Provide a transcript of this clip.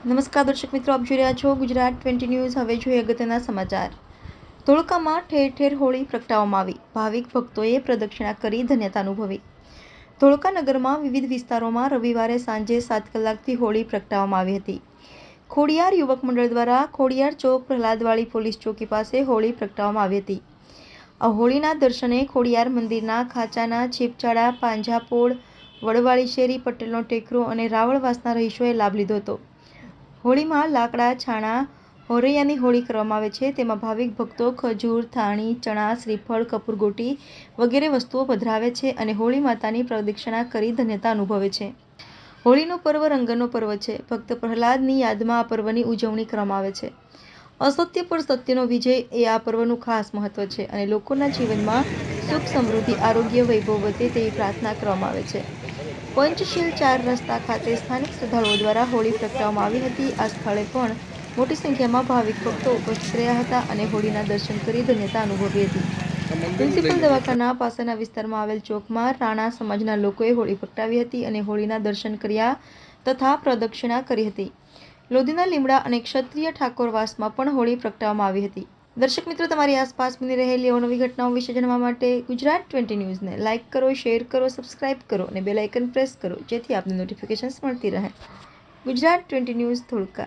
નમસ્કાર દર્શક મિત્રો, આપ જોઈ રહ્યા છો ગુજરાત 20 ન્યૂઝ। હવે જોઈએ અગત્યના સમાચાર। ધોળકામાં ઠેર ઠેર હોળી પ્રગટાવવામાં આવી, ભાવિક ભક્તોએ પ્રદક્ષિણા કરી ધન્યતા અનુભવી। ધોળકા નગરમાં વિવિધ વિસ્તારોમાં રવિવારે સાંજે 7 કલાકથી હોળી પ્રગટાવવામાં આવી હતી। ખોડિયાર યુવક મંડળ દ્વારા ખોડિયાર ચોક પ્રહલાદવાડી પોલીસ ચોકી પાસે હોળી પ્રગટાવવામાં આવી હતી। આ હોળીના દર્શને ખોડિયાર મંદિરના ખાંચાના છીપચાળા, પાંજાપોળ, વડવાળી શેરી, પટેલનો ટેકરો અને રાવળવાસના રહીશોએ લાભ લીધો હતો। હોળીમાં લાકડા, છાણા, હોરૈયાની હોળી કરવામાં આવે છે। તેમાં ભાવિક ભક્તો ખજૂર, થાણી, ચણા, શ્રીફળ, કપૂરગોટી વગેરે વસ્તુઓ પધરાવે છે અને હોળી માતાની પ્રદક્ષિણા કરી ધન્યતા અનુભવે છે। હોળીનું પર્વ રંગનો પર્વ છે। ભક્ત પ્રહલાદની યાદમાં આ પર્વની ઉજવણી કરવામાં આવે છે। અસત્ય પર સત્યનો વિજય એ આ પર્વનું ખાસ મહત્વ છે અને લોકોના જીવનમાં સુખ, સમૃદ્ધિ, આરોગ્ય, વૈભવ વધે તેવી પ્રાર્થના કરવામાં આવે છે। પંચશીલ 4 રસ્તા ખાતે સ્થાનિક શ્રદ્ધાળુઓ દ્વારા હોળી પ્રગટાવવામાં આવી હતી। આ સ્થળે પણ મોટી સંખ્યામાં ભાવિક ભક્તો ઉપસ્થિત રહ્યા હતા અને હોળીના દર્શન કરી ધન્યતા અનુભવી હતી। મ્યુનિસિપલ દવાખાના પાસેના વિસ્તારમાં આવેલ ચોકમાં રાણા સમાજના લોકોએ હોળી પ્રગટાવી હતી અને હોળીના દર્શન કર્યા તથા પ્રદક્ષિણા કરી હતી। લોધીના લીમડા અને ક્ષત્રિય ઠાકોરવાસમાં પણ હોળી પ્રગટાવવામાં આવી હતી। દર્શક મિત્રો, તમારી આસપાસ બની રહેલી અવનવી ઘટનાઓ વિશે જાણવા માટે ગુજરાત 20 ન્યૂઝને લાઇક કરો, શેર કરો, સબસ્ક્રાઇબ કરો અને બેલ આઇકન પ્રેસ કરો, જેથી આપને નોટિફિકેશન્સ મળતી રહે। ગુજરાત 20 ન્યૂઝ, ધોળકા।